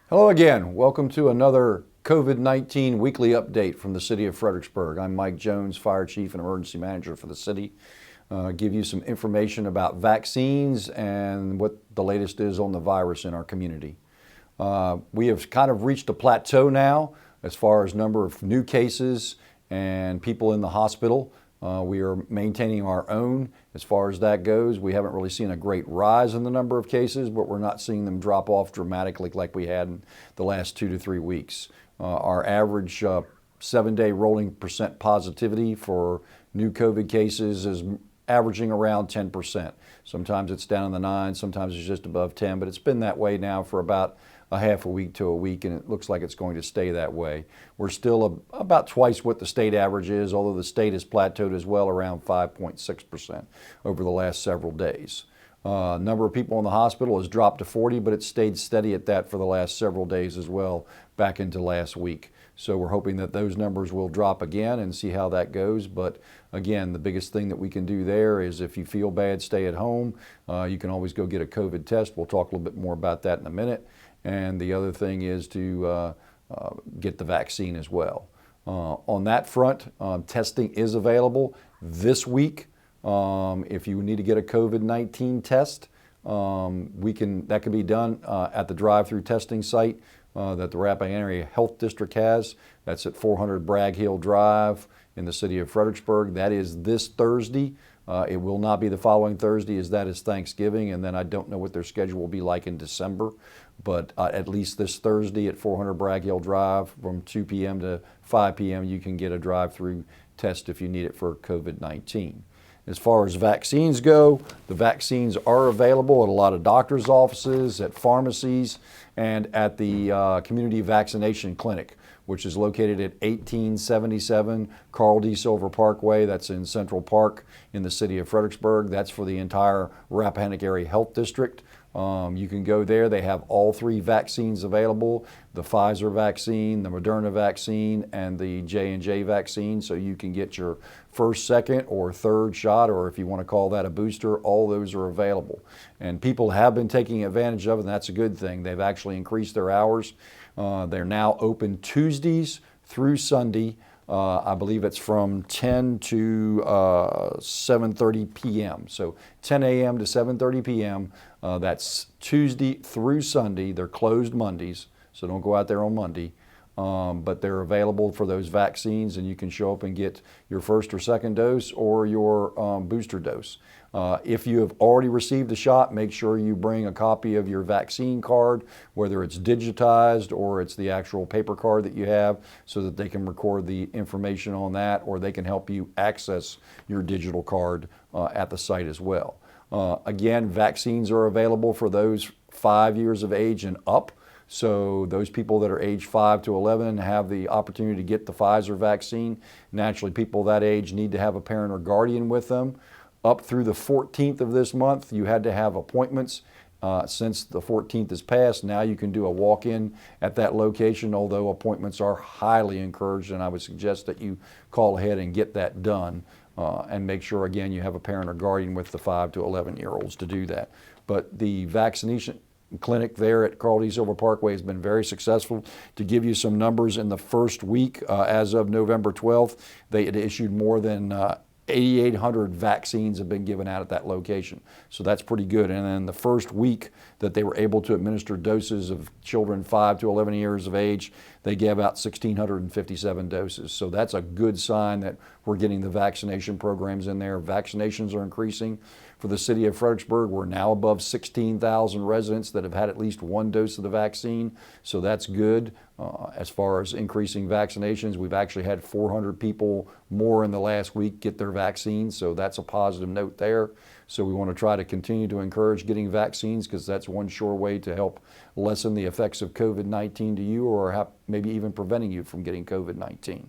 Hello again. Welcome to another COVID-19 weekly update from the city of Fredericksburg. I'm Mike Jones, Fire Chief and Emergency Manager for the city. Give you some information about vaccines and what the latest is on the virus in our community. We have kind of reached a plateau now as far as number of new cases and people in the hospital. We are maintaining our own as far as that goes. We haven't really seen a great rise in the number of cases, but we're not seeing them drop off dramatically like we had in the last 2 to 3 weeks. Our average 7-day rolling percent positivity for new COVID cases is averaging around 10%. Sometimes it's down in the 9, sometimes it's just above 10, but it's been that way now for about a half a week to a week, and it looks like it's going to stay that way. We're still about twice what the state average is, although the state has plateaued as well, around 5.6% over the last several days. Number of people in the hospital has dropped to 40, but it's stayed steady at that for the last several days as well, back into last week. So we're hoping that those numbers will drop again and see how that goes. But again, the biggest thing that we can do there is if you feel bad, stay at home. You can always go get a COVID test. We'll talk a little bit more about that in a minute. And the other thing is to get the vaccine as well. On that front, testing is available this week. If you need to get a COVID-19 test, that can be done at the drive-through testing site that the Rappahannock Area Health District has. That's at 400 Bragg Hill Drive in the city of Fredericksburg. That is this Thursday. It will not be the following Thursday, as that is Thanksgiving, and then I don't know what their schedule will be like in December, but at least this Thursday at 400 Bragg Hill Drive from 2 p.m. to 5 p.m. you can get a drive-through test if you need it for COVID-19. As far as vaccines go, the vaccines are available at a lot of doctors' offices, at pharmacies, and at the Community Vaccination Clinic, which is located at 1877 Carl D. Silver Parkway. That's in Central Park in the city of Fredericksburg. That's for the entire Rappahannock Area Health District. You can go there. They have all 3 vaccines available, the Pfizer vaccine, the Moderna vaccine, and the J&J vaccine. So you can get your first, second, or third shot, or if you want to call that a booster, all those are available. And people have been taking advantage of it, and that's a good thing. They've actually increased their hours. They're now open Tuesdays through Sunday. I believe it's from 10 to 7:30 p.m. So 10 a.m. to 7:30 p.m. That's Tuesday through Sunday. They're closed Mondays, so don't go out there on Monday. But they're available for those vaccines, and you can show up and get your first or second dose or your booster dose. If you have already received a shot, make sure you bring a copy of your vaccine card, whether it's digitized or it's the actual paper card that you have, so that they can record the information on that, or they can help you access your digital card at the site as well. Again, vaccines are available for those 5 years of age and up. So those people that are age 5 to 11 have the opportunity to get the Pfizer vaccine. Naturally, people that age need to have a parent or guardian with them. Up through the 14th of this month, you had to have appointments. Since the 14th is passed, now you can do a walk-in at that location, although appointments are highly encouraged, and I would suggest that you call ahead and get that done. And make sure, again, you have a parent or guardian with the 5 to 11-year-olds to do that. But the vaccination clinic there at Carl D. Silver Parkway has been very successful. To give you some numbers, in the first week, as of November 12th, they had issued more than 8,800 vaccines have been given out at that location. So that's pretty good. And then the first week that they were able to administer doses of children 5 to 11 years of age, they gave out 1,657 doses. So that's a good sign that we're getting the vaccination programs in there. Vaccinations are increasing. For the city of Fredericksburg, we're now above 16,000 residents that have had at least 1 dose of the vaccine. So that's good. As far as increasing vaccinations, we've actually had 400 people more in the last week get their vaccines. So that's a positive note there. So we want to try to continue to encourage getting vaccines, because that's one sure way to help lessen the effects of COVID-19 to you, or maybe even preventing you from getting COVID-19.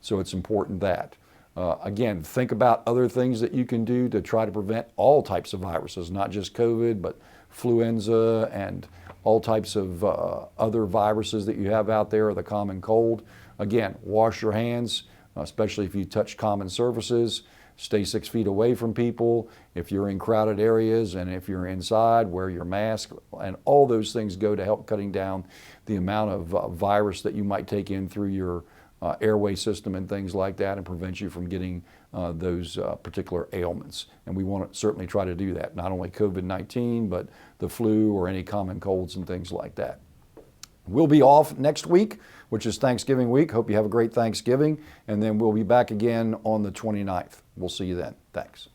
So it's important that. Again, think about other things that you can do to try to prevent all types of viruses, not just COVID, but influenza and all types of other viruses that you have out there, or the common cold. Again, wash your hands, especially if you touch common surfaces. stay 6 feet away from people. If you're in crowded areas and if you're inside, wear your mask. And all those things go to help cutting down the amount of virus that you might take in through your airway system and things like that, and prevent you from getting those particular ailments. And we want to certainly try to do that, not only COVID-19, but the flu or any common colds and things like that. We'll be off next week, which is Thanksgiving week. Hope you have a great Thanksgiving, and then we'll be back again on the 29th. We'll see you then. Thanks.